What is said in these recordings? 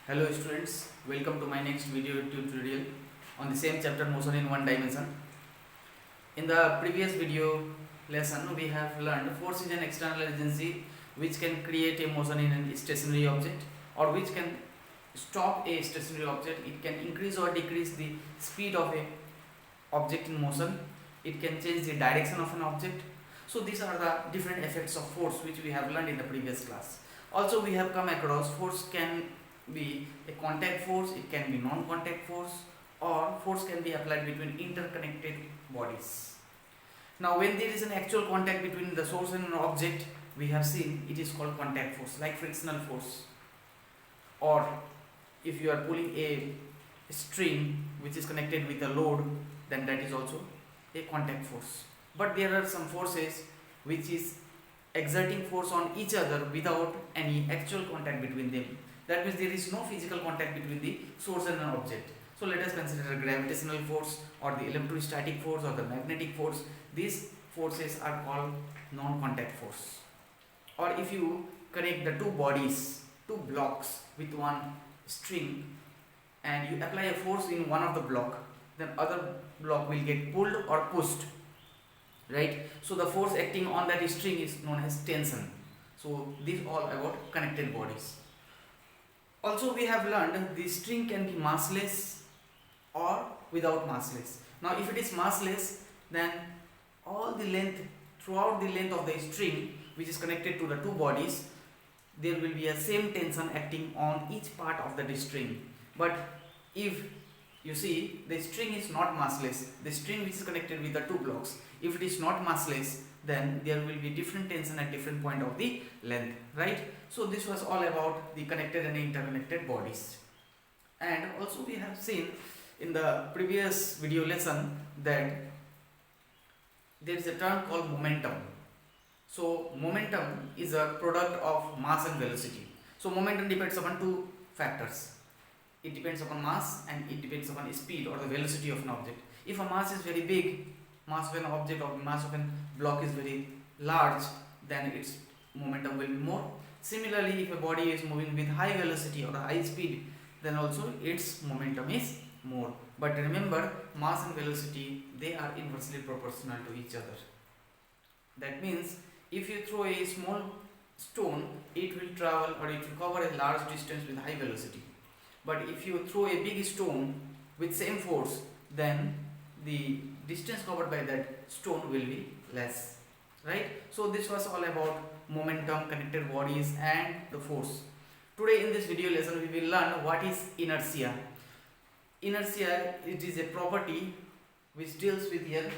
Hello students, welcome to my next video tutorial on the same chapter motion in one dimension. In the previous video lesson we have learned force is an external agency which can create a motion in a stationary object or which can stop a stationary object. It can increase or decrease the speed of a object in motion. It can change the direction of an object. So these are the different effects of force which we have learned in the previous class. Also we have come across force can be a contact force, it can be non-contact force, or force can be applied between interconnected bodies. Now when there is an actual contact between the source and an object, we have seen it is called contact force, like frictional force. Or if you are pulling a string which is connected with a load, then that is also a contact force. But there are some forces which is exerting force on each other without any actual contact between them. That means there is no physical contact between the source and an object. So let us consider a gravitational force or the electrostatic force or the magnetic force. These forces are called non-contact force. Or if you connect the two bodies, two blocks with one string, and you apply a force in one of the block, then other block will get pulled or pushed, right? So the force acting on that string is known as tension. So these all about connected bodies. Also we have learned the string can be massless or without massless. Now if it is massless, then all the length, throughout the length of the string which is connected to the two bodies, there will be a same tension acting on each part of the string. But if you see the string is not massless, the string which is connected with the two blocks, if it is not massless, then there will be different tension at different point of the length, right? So this was all about the connected and interconnected bodies. And also we have seen in the previous video lesson that there is a term called momentum. So momentum is a product of mass and velocity. So momentum depends upon two factors. It depends upon mass and it depends upon speed or the velocity of an object. If a mass is very big, mass of an object or mass of a block is very large, then its momentum will be more. Similarly, if a body is moving with high velocity or high speed, then also its momentum is more. But remember, mass and velocity, they are inversely proportional to each other. That means if you throw a small stone, it will travel or it will cover a large distance with high velocity. But if you throw a big stone with same force, then the distance covered by that stone will be less, right? So this was all about momentum, connected bodies and the force. Today in this video lesson we will learn what is inertia. Inertia, it is a property which deals with here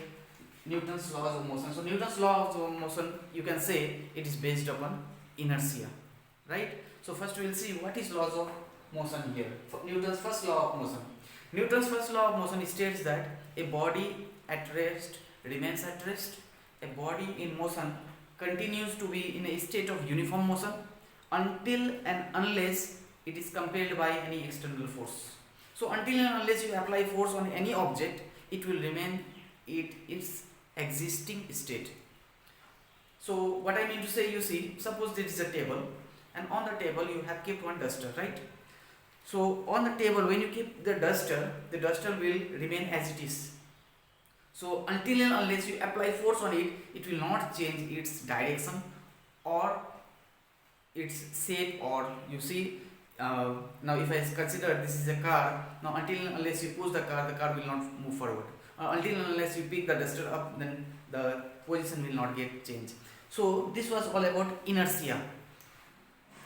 Newton's laws of motion. So Newton's laws of motion, you can say it is based upon inertia, right? So first we will see what is laws of motion here. Newton's first law of motion. Newton's first law of motion states that a body at rest remains at rest. A body in motion continues to be in a state of uniform motion until and unless it is compelled by any external force. So until and unless you apply force on any object, it will remain its existing state. So what I mean to say, you see, suppose there is a table and on the table you have kept one duster, right? So on the table when you keep the duster will remain as it is. So until and unless you apply force on it, it will not change its direction or its shape. Or you see, now if I consider this is a car, now until and unless you push the car will not move forward. Until and unless you pick the duster up, then the position will not get changed. So this was all about inertia.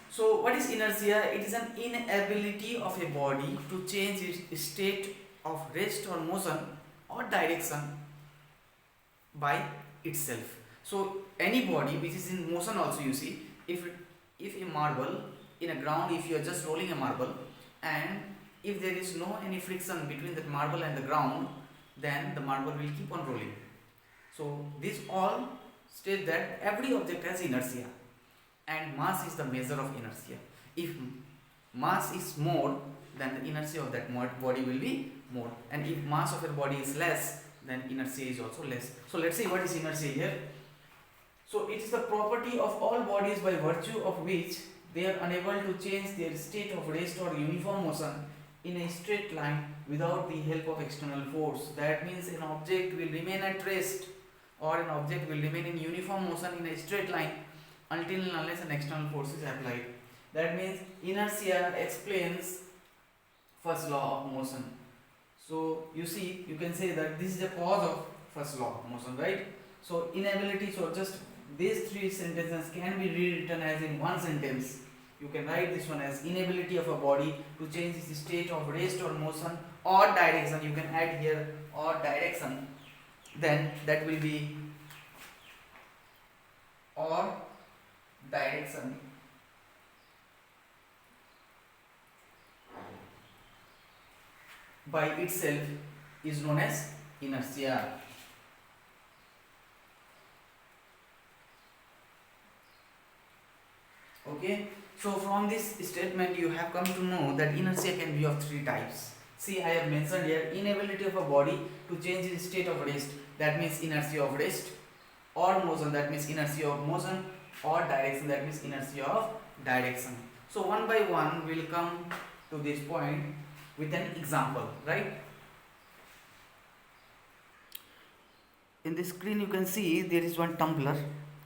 So what is inertia? It is an inability of a body to change its state of rest or motion or direction by itself. So any body which is in motion also, you see, if a marble in a ground, if you are just rolling a marble and if there is no any friction between the marble and the ground, then the marble will keep on rolling. So this all states that every object has inertia and mass is the measure of inertia. If mass is more, then the inertia of that body will be more, and if mass of a body is less, then inertia is also less. So let's see what is inertia here. So it is the property of all bodies by virtue of which they are unable to change their state of rest or uniform motion in a straight line without the help of external force. That means an object will remain at rest or an object will remain in uniform motion in a straight line until and unless an external force is applied. That means inertia explains first law of motion. So you see, you can say that this is the cause of first law of motion, right? So inability, so just these three sentences can be rewritten as in one sentence. You can write this one as inability of a body to change its state of rest or motion or direction. You can add here or direction. Then that will be or direction by itself is known as inertia. Okay, so from this statement you have come to know that inertia can be of three types. See, I have mentioned here inability of a body to change its state of rest, that means inertia of rest, or motion, that means inertia of motion, or direction, that means inertia of direction. So one by one we will come to this point with an example, right? In the screen you can see there is one tumbler,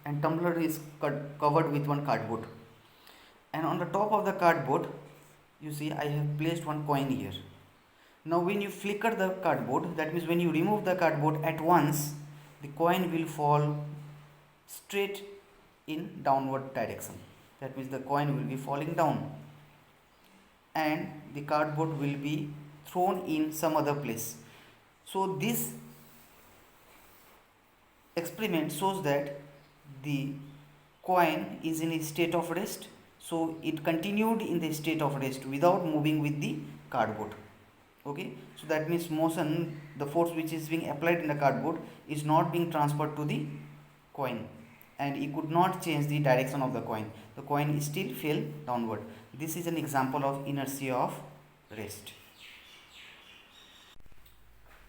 and tumbler is covered with one cardboard, and on the top of the cardboard you see I have placed one coin here. Now when you flicker the cardboard, that means when you remove the cardboard at once, the coin will fall straight in downward direction. That means the coin will be falling down and the cardboard will be thrown in some other place. So this experiment shows that the coin is in a state of rest, so it continued in the state of rest without moving with the cardboard. Okay, so that means motion, the force which is being applied in the cardboard is not being transferred to the coin, and it could not change the direction of the coin. The coin still fell downward. This is an example of inertia of rest.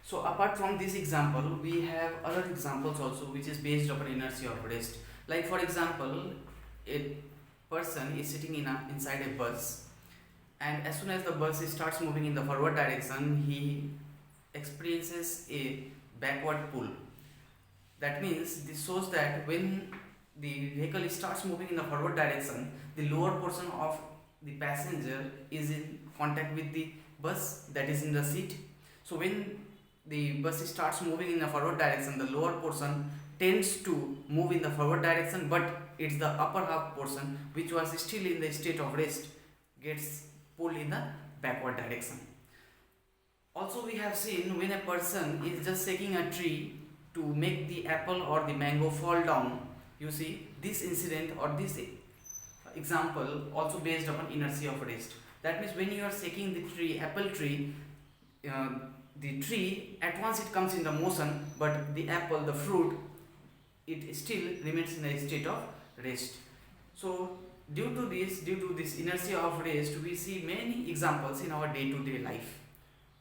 So apart from this example, we have other examples also which is based upon inertia of rest. Like for example, a person is sitting inside a bus, and as soon as the bus starts moving in the forward direction, he experiences a backward pull. That means this shows that when the vehicle starts moving in the forward direction, the lower portion of the passenger is in contact with the bus, that is in the seat. So when the bus starts moving in the forward direction, the lower portion tends to move in the forward direction, but it's the upper half portion which was still in the state of rest gets pulled in the backward direction. Also we have seen when a person is just shaking a tree to make the apple or the mango fall down, you see this incident or this example also based upon inertia of rest. That means when you are shaking the tree, apple tree, the tree at once it comes in the motion, but the apple, the fruit, it still remains in a state of rest. So due to this inertia of rest, we see many examples in our day-to-day life.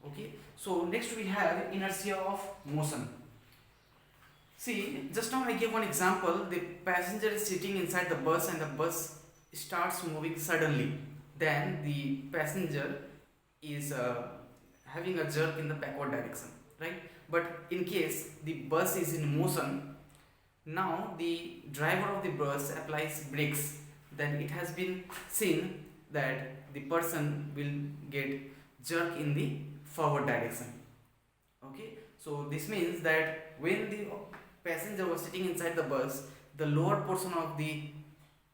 Okay, so next we have inertia of motion. See, just now I gave one example. The passenger is sitting inside the bus and the bus starts moving suddenly. Then the passenger is having a jerk in the backward direction, right? But in case the bus is in motion, now the driver of the bus applies brakes, then it has been seen that the person will get jerk in the forward direction. Okay, so this means that when the passenger was sitting inside the bus, the lower portion of the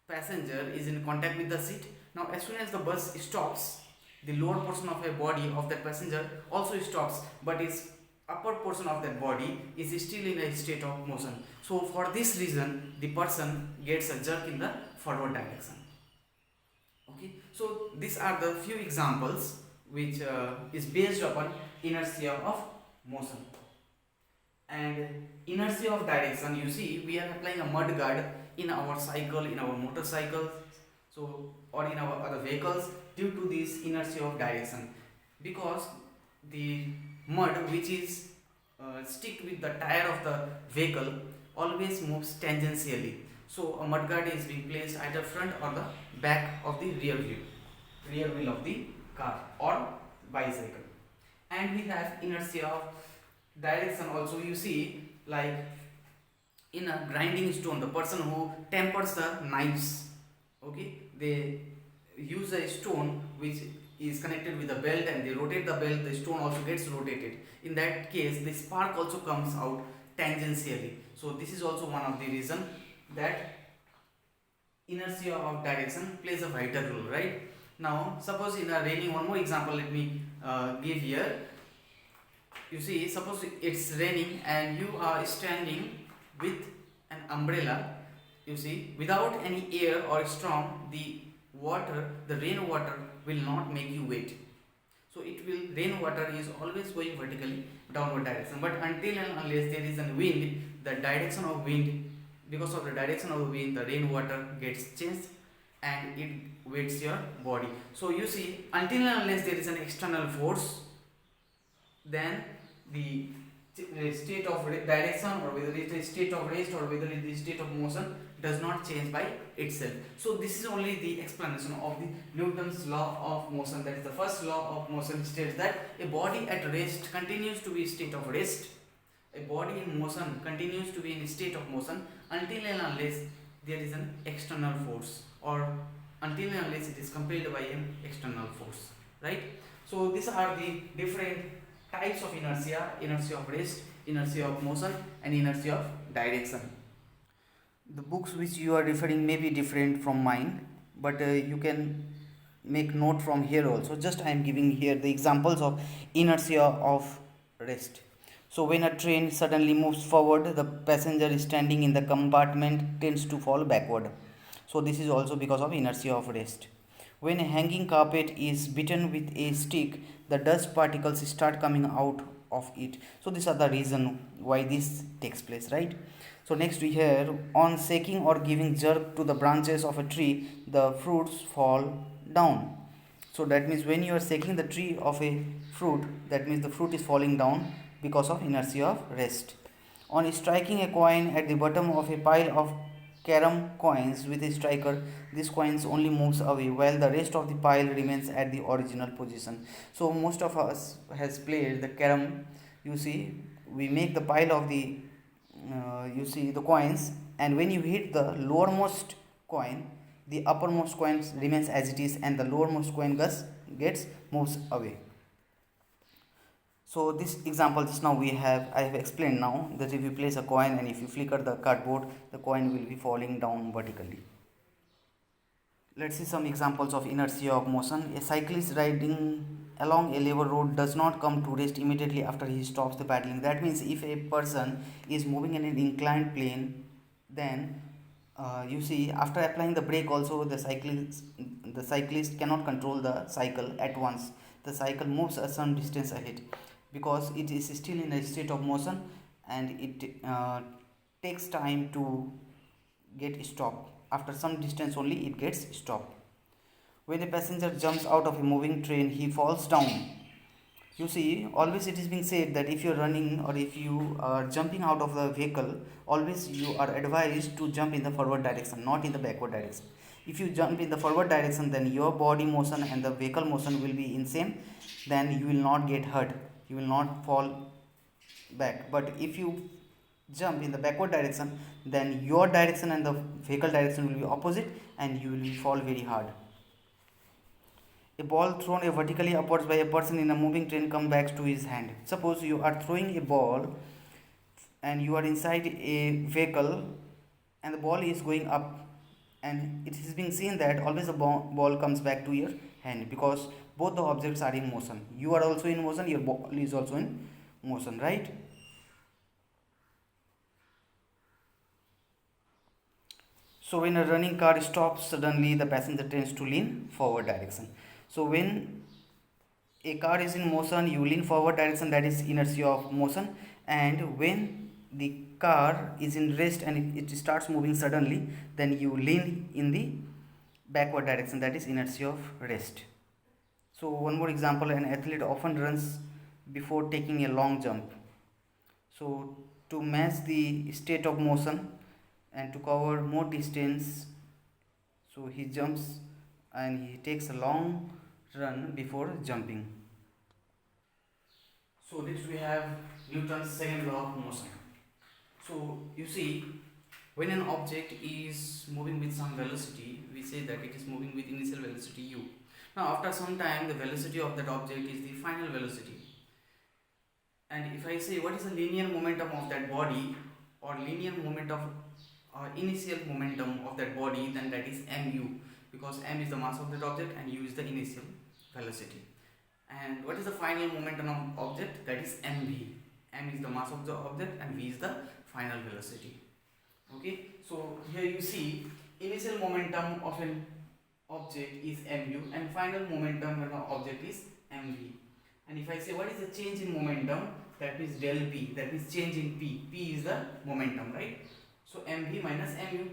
passenger is in contact with the seat. Now as soon as the bus stops, the lower portion of a body of that passenger also stops, but its upper portion of that body is still in a state of motion. So for this reason, the person gets a jerk in the forward direction. Okay, so these are the few examples which is based upon inertia of motion. And inertia of direction, you see we are applying a mud guard in our cycle, in our motorcycle, so or in our other vehicles due to this inertia of direction, because the mud which is stick with the tire of the vehicle always moves tangentially. So a mudguard is being placed either front or the back of the rear wheel of the car or bicycle. And we have inertia of direction also. You see, like in a grinding stone, the person who tempers the knives, okay, they use a stone which is connected with a belt, and they rotate the belt, the stone also gets rotated. In that case, the spark also comes out tangentially. So this is also one of the reason that inertia of direction plays a vital role, right? Now suppose in a raining, one more example let me give here. You see, suppose it's raining and you are standing with an umbrella. You see, without any air or storm, the rainwater will not make you wet. So rainwater is always going vertically downward direction. But until and unless there is a wind, the direction of wind, because of the direction of the wind, the rainwater gets changed and it wets your body. So you see, until and unless there is an external force, then the state of direction, or whether it is state of rest or whether it is state of motion, does not change by itself. So this is only the explanation of the Newton's law of motion. That is, the first law of motion states that a body at rest continues to be in state of rest. A body in motion continues to be in a state of motion until and unless there is an external force, or until and unless it is compelled by an external force, right? So these are the different types of inertia: inertia of rest, inertia of motion, and inertia of direction. The books which you are referring may be different from mine, but you can make note from here also. Just I am giving here the examples of inertia of rest. So when a train suddenly moves forward, the passenger standing in the compartment tends to fall backward. So this is also because of inertia of rest. When a hanging carpet is beaten with a stick, the dust particles start coming out of it. So these are the reason why this takes place, right? So next we have, on shaking or giving jerk to the branches of a tree, the fruits fall down. So that means when you are shaking the tree of a fruit, that means the fruit is falling down because of inertia of rest. On striking a coin at the bottom of a pile of carom coins with a striker, this coins only moves away while the rest of the pile remains at the original position. So most of us has played the carom. You see, we make the pile of the you see the coins, and when you hit the lowermost coin, the uppermost coin remains as it is, and the lowermost coin gets moves away. So this example just now I have explained now that if you place a coin and if you flicker the cardboard, the coin will be falling down vertically. Let's see some examples of inertia of motion. A cyclist riding along a level road does not come to rest immediately after he stops the paddling. That means if a person is moving in an inclined plane, then you see, after applying the brake also, the cyclist cannot control the cycle at once. The cycle moves a some distance ahead because it is still in a state of motion, and it takes time to get stopped. After some distance only it gets stopped. When a passenger jumps out of a moving train, he falls down. You see, always it is being said that if you are running or if you are jumping out of the vehicle, always you are advised to jump in the forward direction, not in the backward direction. If you jump in the forward direction, then your body motion and the vehicle motion will be in same, then you will not get hurt, you will not fall back. But if you jump in the backward direction, then your direction and the vehicle direction will be opposite, and you will fall very hard. A ball thrown vertically upwards by a person in a moving train comes back to his hand. Suppose you are throwing a ball and you are inside a vehicle and the ball is going up, and it is being seen that always the ball comes back to your hand because both the objects are in motion. You are also in motion, your ball is also in motion, right? So when a running car stops suddenly, the passenger tends to lean forward direction. So when a car is in motion, you lean forward direction, that is inertia of motion. And when the car is in rest and it starts moving suddenly, then you lean in the backward direction, that is inertia of rest. So one more example, an athlete often runs before taking a long jump. So to match the state of motion, and to cover more distance, so he jumps and he takes a long run before jumping. So next we have Newton's second law of motion. So you see, when an object is moving with some velocity, we say that it is moving with initial velocity u. Now after some time, the velocity of that object is the final velocity. And if I say what is the linear momentum of that body, or linear moment of initial momentum of that body, then that is mu, because m is the mass of that object and u is the initial velocity. And what is the final momentum of object? That is mv. M is the mass of the object and v is the final velocity. Okay, so here you see initial momentum of an object is mu and final momentum of an object is mv. And if I say what is the change in momentum, that means del p, that means change in p. P is the momentum, right? So mv minus mu.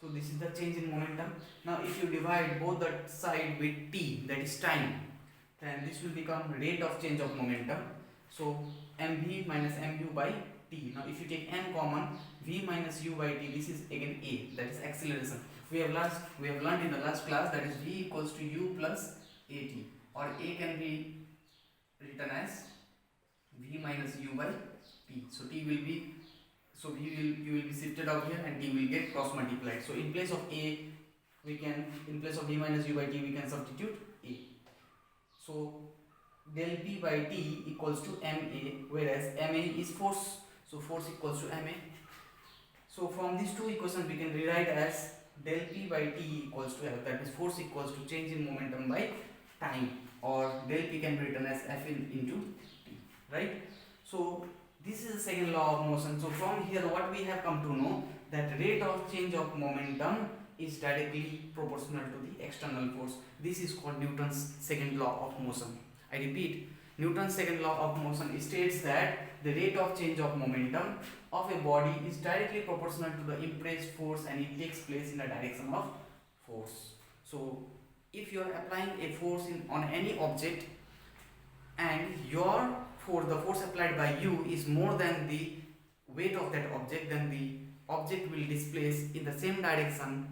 So this is the change in momentum. Now if you divide both the side with t, that is time, then this will become rate of change of momentum. So mv minus mu by t. Now if you take m common, v minus u by t, this is again a, that is acceleration. We have learned in the last class that is v equals to u plus at, or a can be written as v minus u by t. So t will be, so u will be shifted out here and t will get cross multiplied. So in place of a, we can, in place of v minus u by t, we can substitute a. So del p by t equals to ma, whereas ma is force, so force equals to ma. So from these two equations we can rewrite as del p by t equals to f, that is force equals to change in momentum by time, or del p can be written as f into t, right? So this is the second law of motion. So from here what we have come to know, that rate of change of momentum is directly proportional to the external force. This is called Newton's second law of motion. I repeat, Newton's second law of motion states that the rate of change of momentum of a body is directly proportional to the impressed force and it takes place in the direction of force. So if you are applying a force on any object and your force, the force applied by you is more than the weight of that object, then the object will displace in the same direction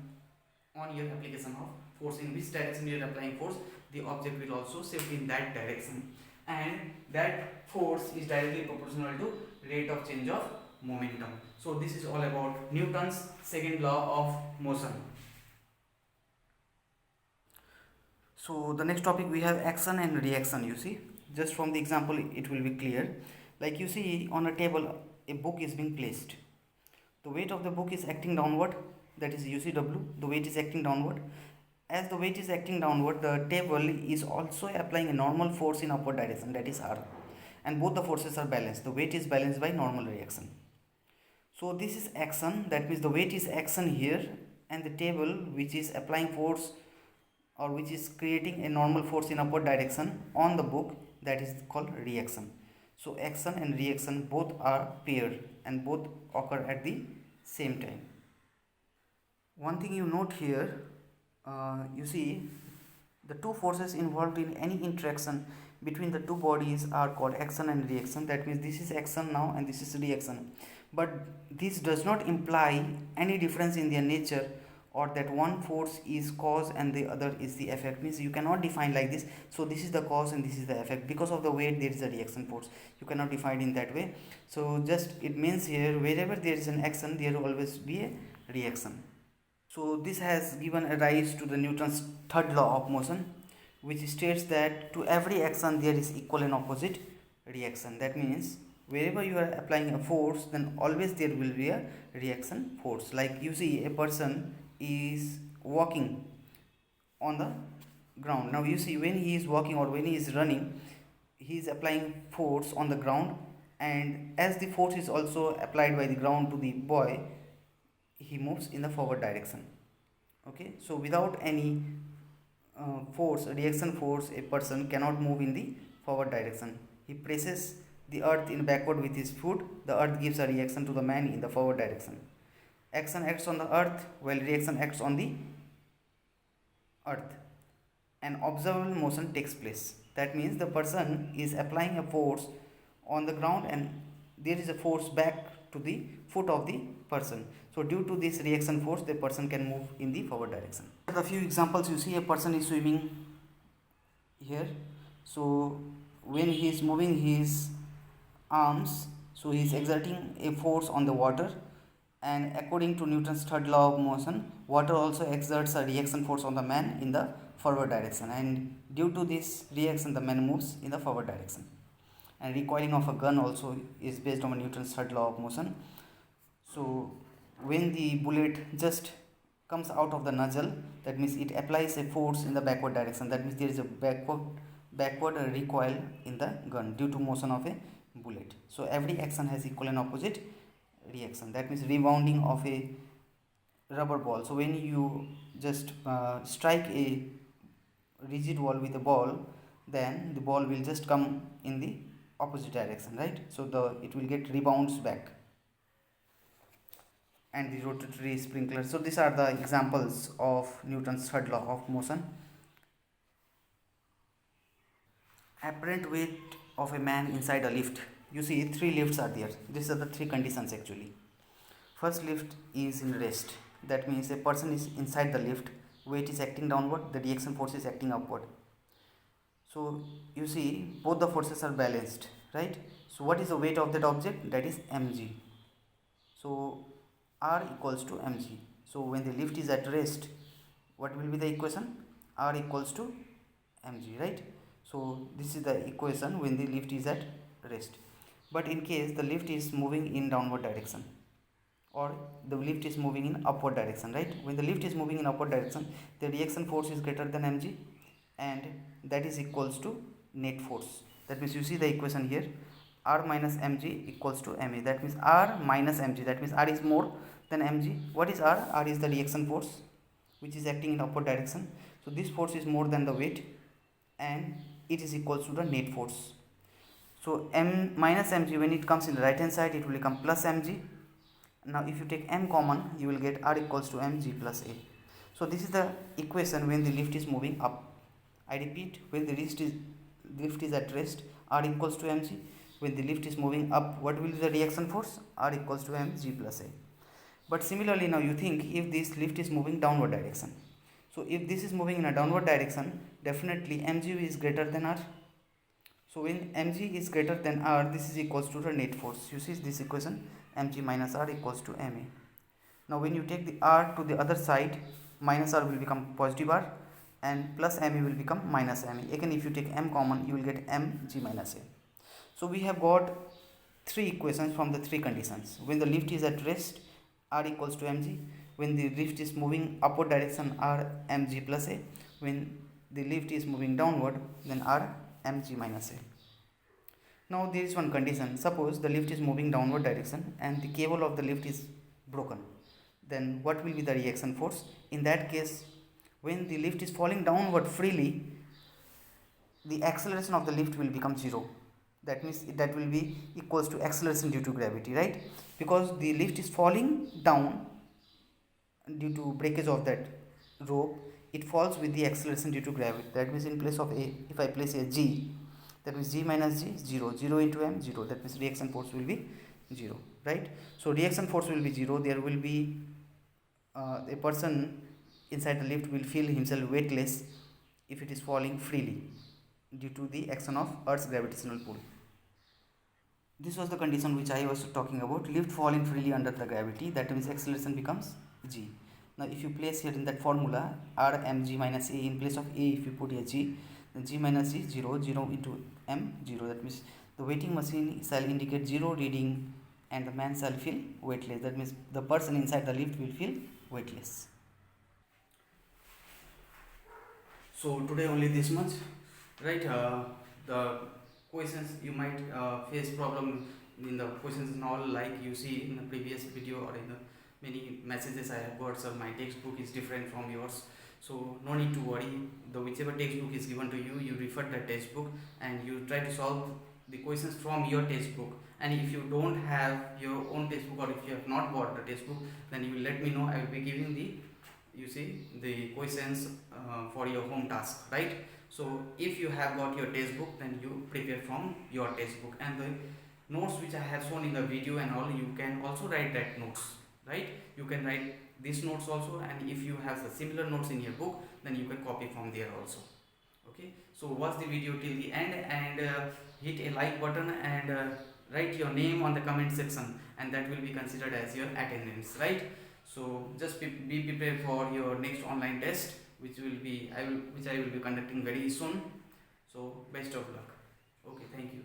on your application of force. In which direction you are applying force, the object will also shift in that direction, and that force is directly proportional to rate of change of momentum. So this is all about Newton's second law of motion. So the next topic we have action and reaction. You see, just from the example it will be clear. Like you see on a table, a book is being placed. The weight of the book is acting downward, that is UCW, the weight is acting downward. As the weight is acting downward, the table is also applying a normal force in upward direction, that is R, and both the forces are balanced. The weight is balanced by normal reaction. So this is action, that means the weight is action here, and the table which is applying force or which is creating a normal force in upward direction on the book, that is called reaction. So action and reaction both are paired and both occur at the same time. One thing you note here, you see the two forces involved in any interaction between the two bodies are called action and reaction. That means this is action now and this is reaction, but this does not imply any difference in their nature, or that one force is cause and the other is the effect. Means you cannot define like this, so this is the cause and this is the effect. Because of the weight there is a reaction force, you cannot define in that way. So just it means here wherever there is an action there will always be a reaction. So this has given a rise to the Newton's third law of motion, which states that to every action there is equal and opposite reaction. That means wherever you are applying a force, then always there will be a reaction force. Like you see a person is walking on the ground. Now you see when he is walking or when he is running, he is applying force on the ground, and as the force is also applied by the ground to the boy, he moves in the forward direction. Okay, so without any force, reaction force, a person cannot move in the forward direction. He presses the earth in backward with his foot, the earth gives a reaction to the man in the forward direction. Action acts on the earth while reaction acts on the earth. An observable motion takes place. That means the person is applying a force on the ground and there is a force back to the foot of the person. So due to this reaction force, the person can move in the forward direction. The few examples, you see a person is swimming here. So when he is moving his arms, so he is exerting a force on the water, and according to Newton's third law of motion, water also exerts a reaction force on the man in the forward direction, and due to this reaction the man moves in the forward direction. And recoiling of a gun also is based on Newton's third law of motion. So when the bullet just comes out of the nozzle, that means it applies a force in the backward direction, that means there is a backward recoil in the gun due to motion of a bullet. So every action has equal and opposite reaction, that means rebounding of a rubber ball. So when you just strike a rigid wall with a ball, then the ball will just come in the opposite direction, right? So it will get rebounds back. And the rotatory sprinkler. So these are the examples of Newton's third law of motion. Apparent weight of a man inside a lift. You see 3 lifts are there. These are the 3 conditions actually. First lift is in rest. That means a person is inside the lift, weight is acting downward, the reaction force is acting upward. So you see both the forces are balanced, right? So what is the weight of that object? That is mg. So R equals to mg. So when the lift is at rest, what will be the equation? R equals to mg, right? So this is the equation when the lift is at rest. But in case the lift is moving in downward direction, or the lift is moving in upward direction, right? When the lift is moving in upward direction, the reaction force is greater than mg, and that is equals to net force. That means you see the equation here, R minus mg equals to ma. That means R minus mg, that means R is more than mg. What is R? R is the reaction force which is acting in upward direction. So this force is more than the weight, and it is equals to the net force. So m minus mg, when it comes in the right hand side, it will become plus mg. Now if you take m common, you will get R equals to mg plus a. So this is the equation when the lift is moving up. I repeat, when the lift is at rest, R equals to mg. When the lift is moving up, what will be the reaction force? R equals to mg plus a. But similarly, now you think if this lift is moving downward direction. So if this is moving in a downward direction, definitely mg is greater than R. So when mg is greater than R, this is equals to the net force. You see this equation, mg minus R equals to ma. Now when you take the R to the other side, minus R will become positive R, and plus ma will become minus ma. Again, if you take m common, you will get mg minus a. So we have got 3 equations from the 3 conditions. When the lift is at rest, R equals to mg. When the lift is moving upward direction, R mg plus a. When the lift is moving downward, then R mg minus a. Now there is one condition. Suppose the lift is moving downward direction and the cable of the lift is broken. Then what will be the reaction force? In that case, when the lift is falling downward freely, the acceleration of the lift will become 0. That means that will be equals to acceleration due to gravity, right? Because the lift is falling down due to breakage of that rope, it falls with the acceleration due to gravity. That means in place of a, if I place a g, that means g minus g, 0, 0 into m, 0. That means reaction force will be 0, right? So reaction force will be 0. There will be a person inside the lift will feel himself weightless if it is falling freely due to the action of Earth's gravitational pull. This was the condition which I was talking about, lift falling freely under the gravity, that means acceleration becomes g. Now if you place here in that formula R mg minus a, in place of a if you put a g, then g minus g, 0, 0 into m, 0. That means the weighting machine shall indicate 0 reading and the man shall feel weightless. That means the person inside the lift will feel weightless. So today only this much, right? The questions you might face problem in the questions and all, like you see in the previous video or in the many messages I have got. So my textbook is different from yours, so no need to worry. The whichever textbook is given to you, you refer that textbook and you try to solve the questions from your textbook. And if you don't have your own textbook, or if you have not bought the textbook, then you will let me know. I will be giving the questions for your home task, right? So if you have got your textbook, then you prepare from your textbook, and notes which I have shown in the video and all, you can also write that notes, right? You can write these notes also, and if you have the similar notes in your book, then you can copy from there also. Okay, so watch the video till the end, and hit a like button, and write your name on the comment section, and that will be considered as your attendance, right? So just be prepared for your next online test, which I will be conducting very soon. So best of luck. Okay, thank you.